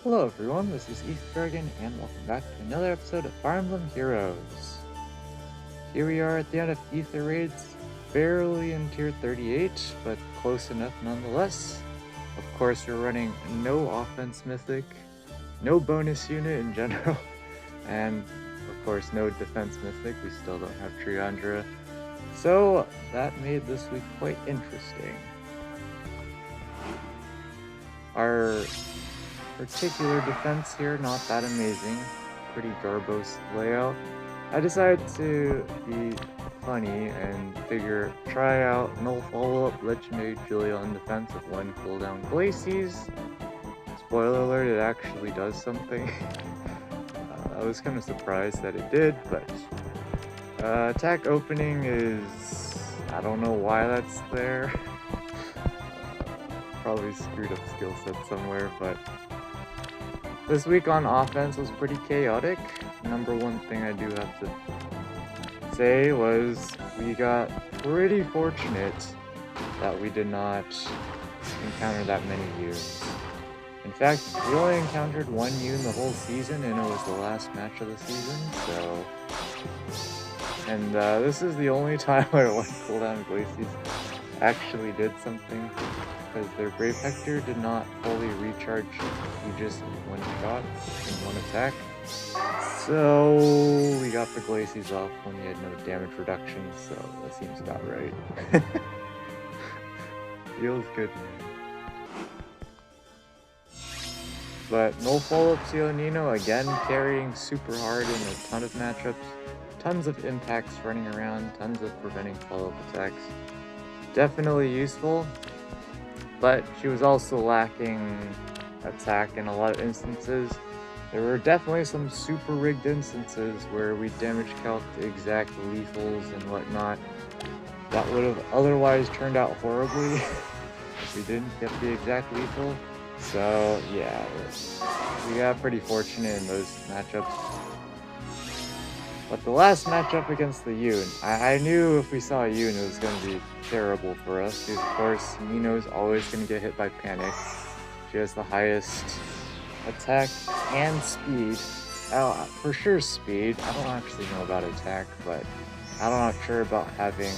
Hello everyone, this is East Dragon, and welcome back to another episode of Fire Emblem Heroes. Here we are at the end of Ether Raids, barely in tier 38, but close enough nonetheless. Of course, we're running no offense mythic, no bonus unit in general, and of course no defense mythic. We still don't have Triandra. So that made this week quite interesting. Our particular defense here, not that amazing. Pretty garbos layout. I decided to be funny and try out null follow-up legendary Julia on defense with 1 cooldown Glacies. Spoiler alert, it actually does something. I was kind of surprised that it did, but attack opening is... I don't know why that's there. Probably screwed up skill set somewhere, but this week on offense was pretty chaotic. Number one thing I do have to say was we got pretty fortunate that we did not encounter that many U's. In fact, we only encountered 1 U in the whole season, and it was the last match of the season, so... And this is the only time where 1 cooldown Glacies actually did something, because their Brave Hector did not fully recharge Aegis in 1 shot, in 1 attack. So we got the Glacies off when we had no damage reduction, so that seems about right. Feels good. But no follow-up Nino again carrying super hard in a ton of matchups. Tons of impacts running around, tons of preventing follow-up attacks. Definitely useful, but she was also lacking attack in a lot of instances. There were definitely some super rigged instances where we damage calced exact lethals and whatnot that would have otherwise turned out horribly if we didn't get the exact lethal. So yeah, we got pretty fortunate in those matchups. But the last matchup against the Yoon, I knew if we saw a Yoon it was going to be terrible for us, because of course Nino's always going to get hit by Panic. She has the highest attack and speed. For sure speed. I don't actually know about attack, but I'm not sure about having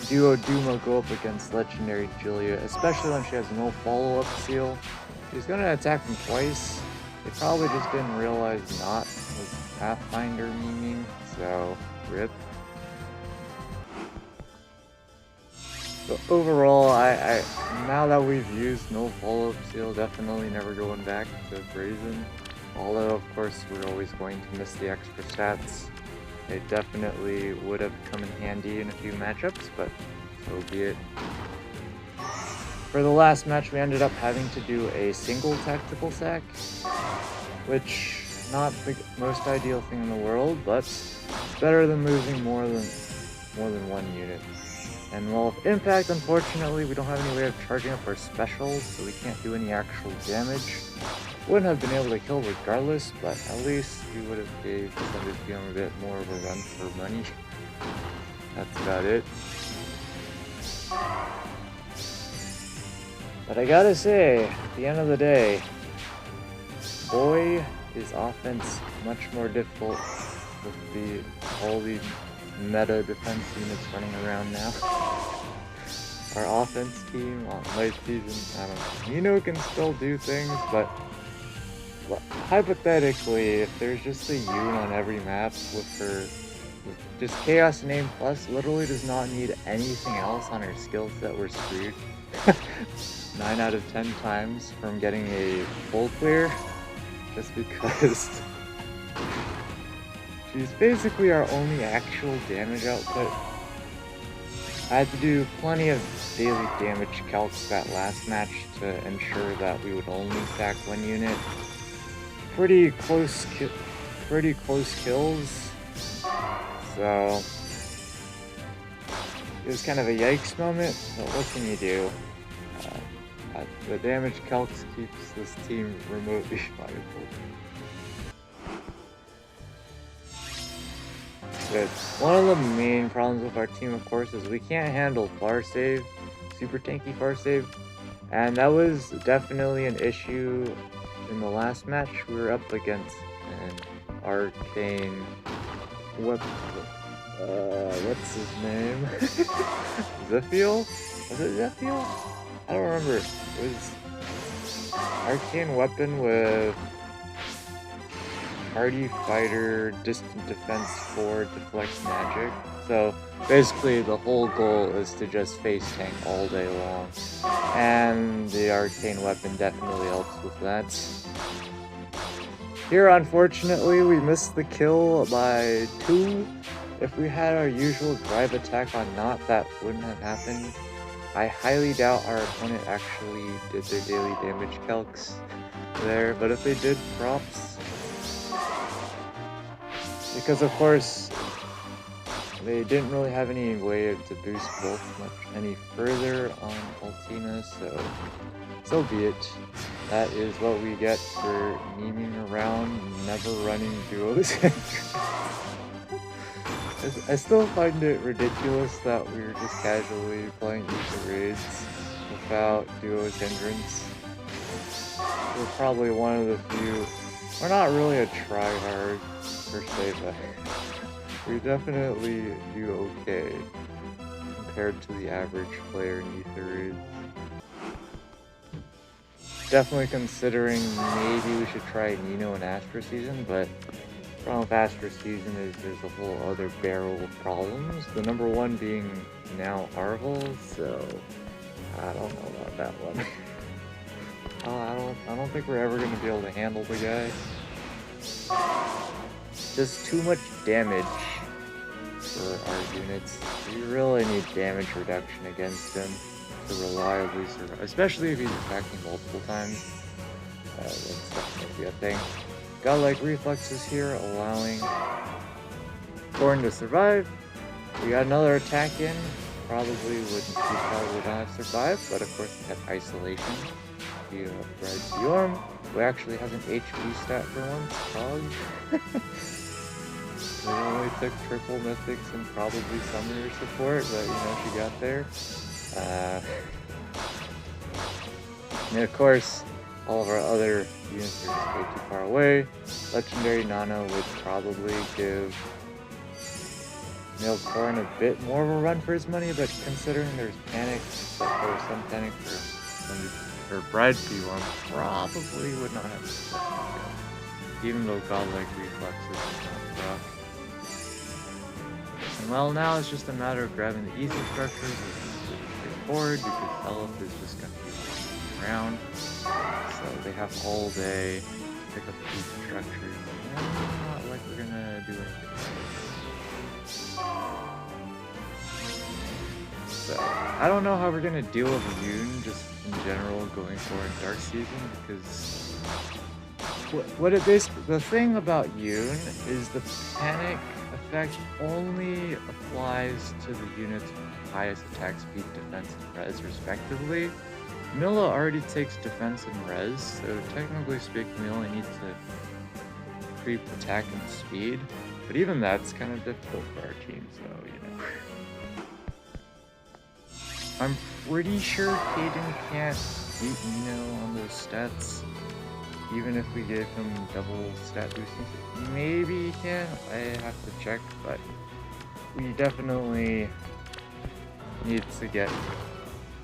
Duo Duma go up against Legendary Julia, especially when she has no follow-up seal. She's going to attack them twice. They probably just didn't realize not was Pathfinder memeing, so rip. But overall, I now that we've used no follow-up seal, definitely never going back to Brazen. Although, of course, we're always going to miss the extra stats. They definitely would have come in handy in a few matchups, but so be it. For the last match, we ended up having to do a single tactical sack, which not the most ideal thing in the world, but better than losing more than 1 unit. And while with impact, unfortunately, we don't have any way of charging up our specials, so we can't do any actual damage. Wouldn't have been able to kill regardless, but at least we would have gave Thunder Fium a bit more of a run for money. That's about it. But I gotta say, at the end of the day, boy, is offense much more difficult with all the meta defense units running around now. Our offense team on late season, I don't know. Nino can still do things, but hypothetically, if there's just a Yoon on every map with just Chaos Name Plus, literally does not need anything else on her skill set, we're screwed. 9 out of 10 times from getting a full clear, just because she's basically our only actual damage output. I had to do plenty of daily damage calcs that last match to ensure that we would only sack 1 unit. Pretty close kills, so it was kind of a yikes moment, but what can you do? The damage calcs keeps this team remotely viable. But one of the main problems with our team, of course, is we can't handle far save, super tanky far save, And that was definitely an issue in the last match. We were up against an arcane what what's his name? Zephiel? Was it Zephiel? I don't remember. It was arcane weapon with hardy fighter, distant defense 4, deflect magic. So basically the whole goal is to just face tank all day long. And the arcane weapon definitely helps with that. Here, unfortunately, we missed the kill by 2. If we had our usual drive attack on Knot, that wouldn't have happened. I highly doubt our opponent actually did their daily damage calcs there, but if they did, props. Because of course, they didn't really have any way to boost both much any further on Altina, so be it. That is what we get for memeing around, never running duos. I still find it ridiculous that we were just casually playing ether raids without duos hindrance. We're probably one of the few. We're not really a tryhard per se, but we definitely do okay compared to the average player in ether raids. Definitely considering maybe we should try Nino and Astra Season, but the problem with Astra Season is there's a whole other barrel of problems. The number one being now Arvel, so I don't know about that one. I don't think we're ever gonna be able to handle the guy. Just too much damage for our units. We really need damage reduction against him to reliably survive, especially if he's attacking multiple times. That's definitely a thing. Godlike reflexes here, allowing Corn to survive. We got another attack in. Probably would not have survived, but of course we have isolation. We have Red Bjorn, who actually has an HP stat for once. Dog. They only took triple mythics and probably summoner support, but you know, she got there. And of course, all of our other units are just way too far away. Legendary Nano would probably give Milcorn a bit more of a run for his money, but considering there's panic, or some panic for Bride P1, probably would not have to, even though Godlike reflexes is not rough. And well, now it's just a matter of grabbing the easy structures, which is pretty straightforward because Elf is just going to be around. So they have all day to pick up the easy structures. And it's not like we're going to do anything. So I don't know how we're going to deal with Yoon just in general going forward in Dark Season, because the thing about Yoon is the panic effect only applies to the units with highest attack speed, defense, and res respectively. Milla already takes defense and res, so technically speaking we only need to creep attack and speed, but even that's kind of difficult for our team, so you know. I'm pretty sure Kaden can't beat Nino on those stats, even if we gave him double stat boosting. Maybe he can, I have to check, but we definitely need to get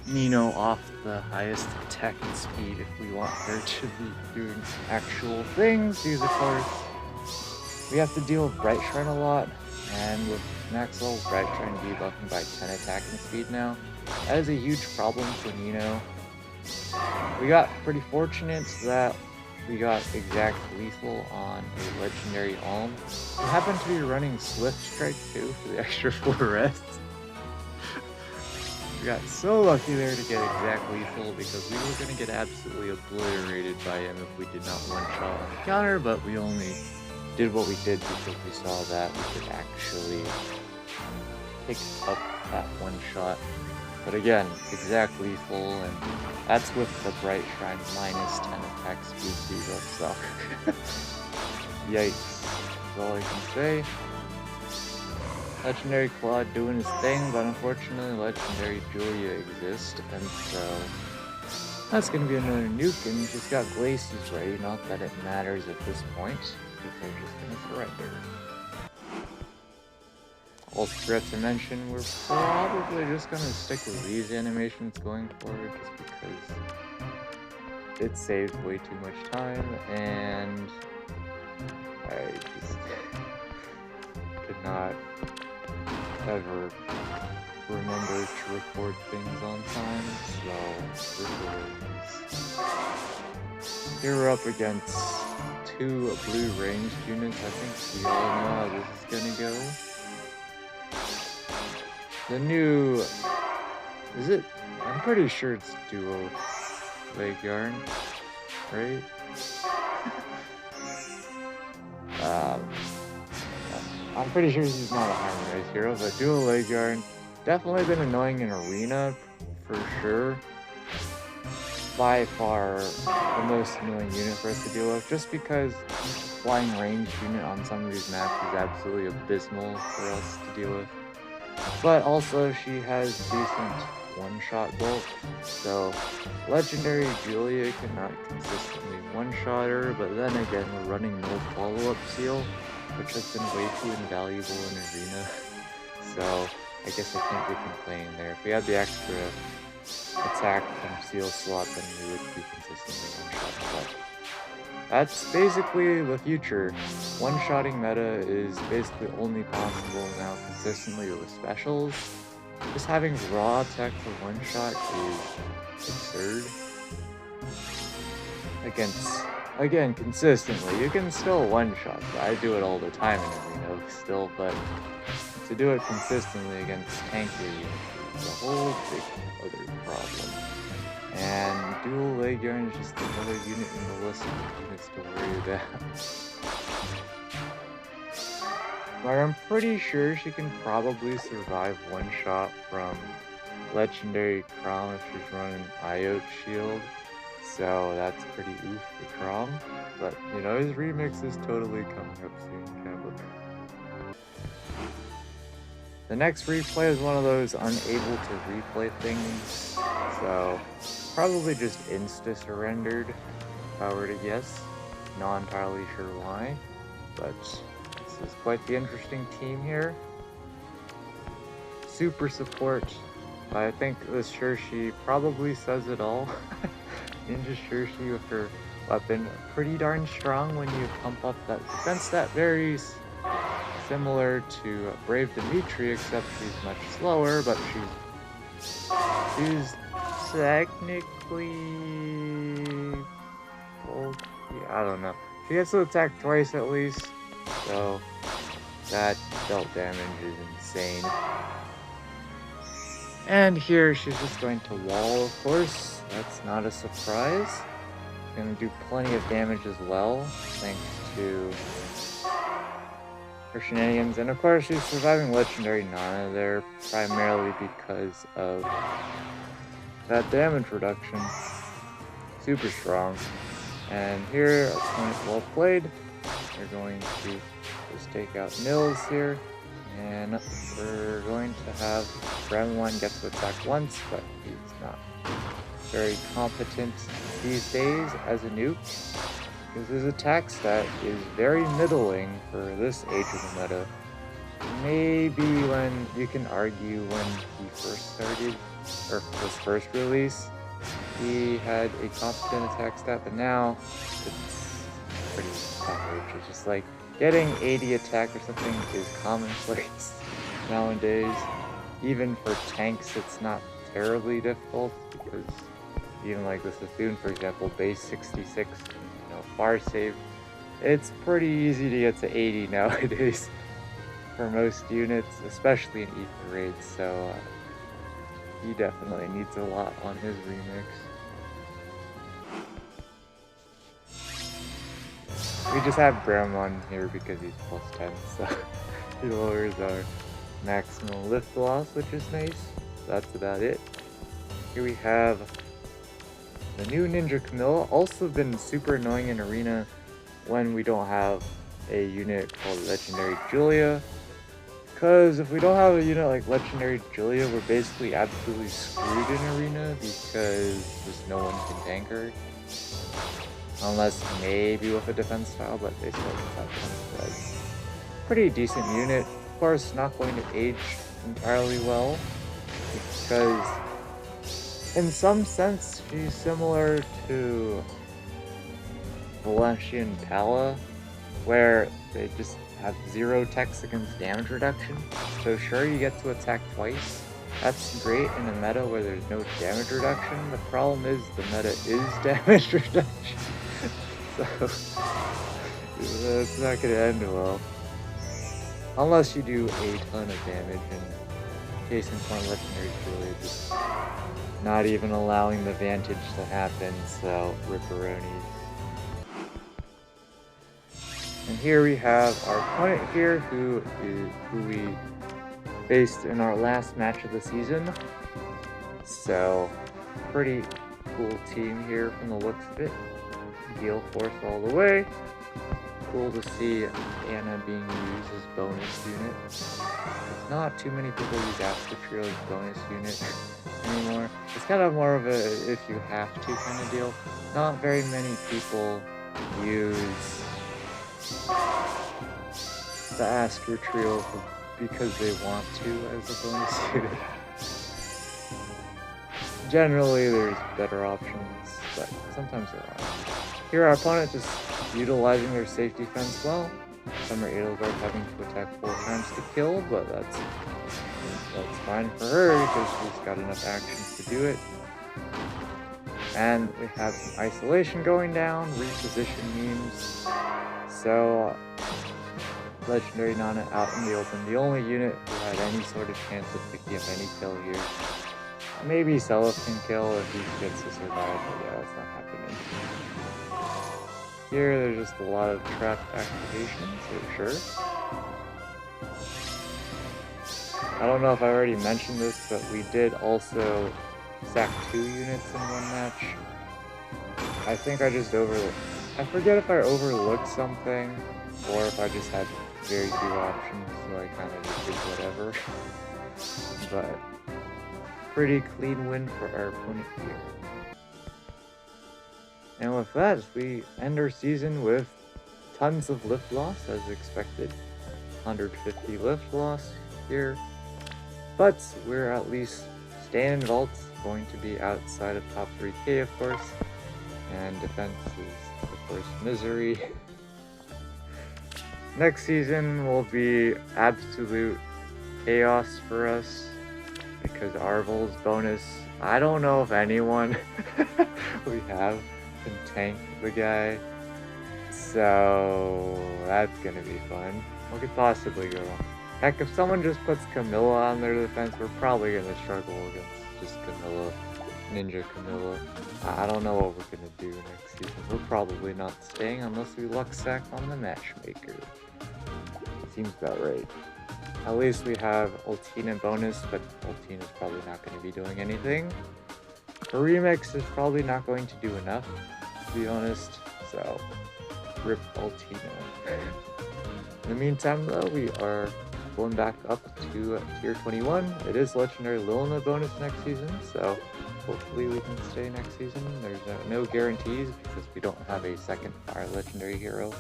Nino off the highest attack and speed if we want her to be doing actual things, because of course we have to deal with Bright Shrine a lot, and with max level Bright Shrine debuffing by 10 attack and speed now, that is a huge problem for Nino. We got pretty fortunate that we got exact lethal on a legendary Alm. We happen to be running Swift Strike too for the extra 4 rests. We got so lucky there to get exact lethal because we were going to get absolutely obliterated by him if we did not one-shot on the counter, but we only did what we did because we saw that we could actually pick up that one-shot. But again, exact lethal, and that's with the Bright Shrine minus 10 attack speed debuff, so yikes, that's all I can say. Legendary Claude doing his thing, but unfortunately Legendary Julia exists, and so That's gonna be another nuke, and she's got glaciers ready. Not that it matters at this point, because they're just gonna surrender. Also forgot to mention, we're probably just gonna stick with these animations going forward, just because it saves way too much time, and I just could not ever remember to record things on time, so here we're up against two blue ranged units. I think we all know how this is gonna go. The new, is it? I'm pretty sure it's duo leg yarn, right? I'm pretty sure he's not a harmonized hero, but dual leg yarn definitely been annoying in arena for sure. By far the most annoying unit for us to deal with, just because flying ranged unit on some of these maps is absolutely abysmal for us to deal with. But also she has decent one-shot bulk, so Legendary Julia cannot consistently one-shot her, but then again we're running no follow-up seal, which has been way too invaluable in arena, so I guess I can't be complaining there. If we had the extra attack from seal slot, then we would be consistently one-shotting, but that's basically the future. One-shotting meta is basically only possible now consistently with specials. Just having raw attack for one-shot is absurd. Again, consistently. You can still one-shot. I do it all the time in arena still, but to do it consistently against tankier units is a whole big other problem. And dual leg yarn is just another unit in the list of units to worry about. But I'm pretty sure she can probably survive one shot from Legendary Crom if she's running Iot Shield. So that's pretty oof for Crom. But, you know, his remix is totally coming up soon, Campbell. The next replay is one of those unable to replay things. So probably just insta-surrendered, if I were to guess. Not entirely sure why, but this is quite the interesting team here. Super support. I think this Shirshi probably says it all. Ninja Shirshi with her weapon, pretty darn strong when you pump up that defense stat. Very similar to Brave Dimitri, except she's much slower, but she's technically bulky. I don't know. She gets to attack twice at least, so that dealt damage is insane. And here she's just going to wall, of course. That's not a surprise. Gonna do plenty of damage as well, thanks to her shenanigans. And of course she's surviving Legendary Nana there, primarily because of that damage reduction. Super strong. And here, a point well played. We're going to just take out Nils here. And we're going to have Gremlin get to attack once, but he's not very competent these days as a nuke, because his attack stat is very middling for this age of the meta. Maybe when you can argue when he first started, or was first released, he had a competent attack stat, but now it's pretty average. It's just like getting 80 attack or something is commonplace nowadays. Even for tanks, it's not terribly difficult, because even like with Sifune, for example, base 66, you know, far save, it's pretty easy to get to 80 nowadays for most units, especially in Ether raids, so he definitely needs a lot on his remix. We just have Gremlin here because he's plus 10, so he lowers our maximum lift loss, which is nice. That's about it. Here we have the new Ninja Camilla, also been super annoying in arena when we don't have a unit called Legendary Julia, Because if we don't have a unit like Legendary Julia, we're basically absolutely screwed in Arena because just no one can tank her. Unless maybe with a defense style, but they still have one like pretty decent unit. Of course, not going to age entirely well because in some sense she's similar to Valencian Pala, where they just have 0 techs against damage reduction. So sure, you get to attack twice. That's great in a meta where there's no damage reduction. The problem is the meta is damage reduction. So it's not gonna end well. Unless you do a ton of damage, and case in point, Legendary Julia just not even allowing the Vantage to happen, so ripperonis. And here we have our opponent here, who we faced in our last match of the season. So, pretty cool team here from the looks of it. Heal Force all the way. Cool to see Anna being used as bonus unit. There's not too many people use Astro as bonus unit anymore. It's kind of more of a if you have to kind of deal. Not very many people use the Astro Trio because they want to as a bonus unit. Generally, there's better options, but sometimes there aren't. Here, our opponent just utilizing their safe defense well. Summer Edelgard having to attack 4 times to kill, but that's fine for her because she's got enough actions to do it. And we have some isolation going down, reposition memes. So, Legendary Nana out in the open, the only unit who had any sort of chance of picking up any kill here. Maybe Seliph can kill if he gets to survive, but yeah, that's not happening. Here, there's just a lot of trap activation, so sure. I don't know if I already mentioned this, but we did also sack 2 units in one match. I think I just I forget if I overlooked something, or if I just had very few options, so I kind of just did whatever. But pretty clean win for our opponent here. And with that, we end our season with tons of lift loss as expected. 150 lift loss here. But we're at least staying in vaults, going to be outside of top 3k of course. And defense is of course misery. Next season will be absolute chaos for us because Arvel's bonus, I don't know if anyone we have can tank the guy, so that's gonna be fun. What could possibly go wrong? Heck, if someone just puts Camilla on their defense, we're probably gonna struggle against just Camilla, Ninja Camilla. I don't know what we're gonna do next season. We're probably not staying unless we luck sack on the matchmaker. Seems about right. At least we have Ultina bonus, but Ultina's probably not going to be doing anything. The remix is probably not going to do enough, to be honest, so rip Ultina. In the meantime though, we are going back up to tier 21. It is Legendary Lilna bonus next season, so hopefully we can stay next season. There's no guarantees because we don't have a second Fire Legendary hero.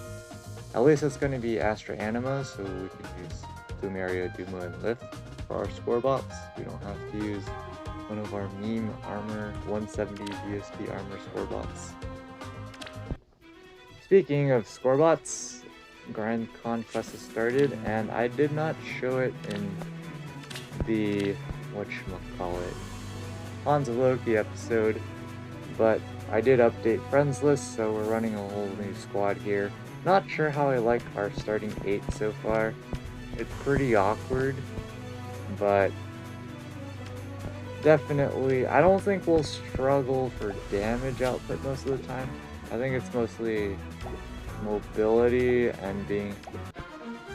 At least it's going to be Astra Anima, so we can use Plumeria, Duma, and Lift for our score bots. We don't have to use one of our meme armor 170 VSP armor score bots. Speaking of score bots, Grand Conquest has started, and I did not show it in the whatchamacallit Hanzo Loki episode, but I did update friends list, so we're running a whole new squad here. Not sure how I like our starting 8 so far. It's pretty awkward, but definitely, I don't think we'll struggle for damage output most of the time. I think it's mostly mobility and being...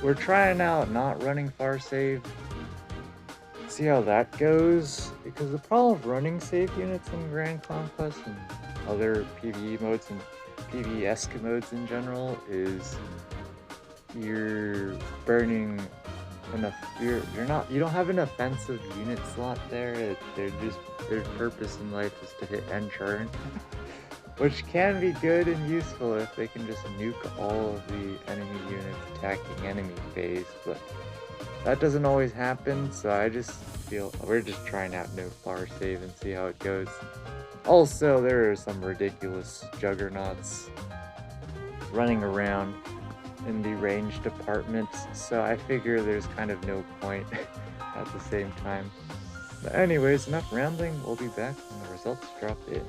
We're trying out not running far save. See how that goes, because the problem of running safe units in Grand Conquest and other PvE modes and PvE-esque modes in general is you're burning you don't have an offensive unit slot there. Their purpose in life is to hit end turn, which can be good and useful if they can just nuke all of the enemy units attacking enemy phase, but that doesn't always happen, so I just feel we're just trying out no far save and see how it goes. Also, there are some ridiculous juggernauts running around in the range departments, so I figure there's kind of no point at the same time. But anyways, enough rambling, we'll be back when the results drop in.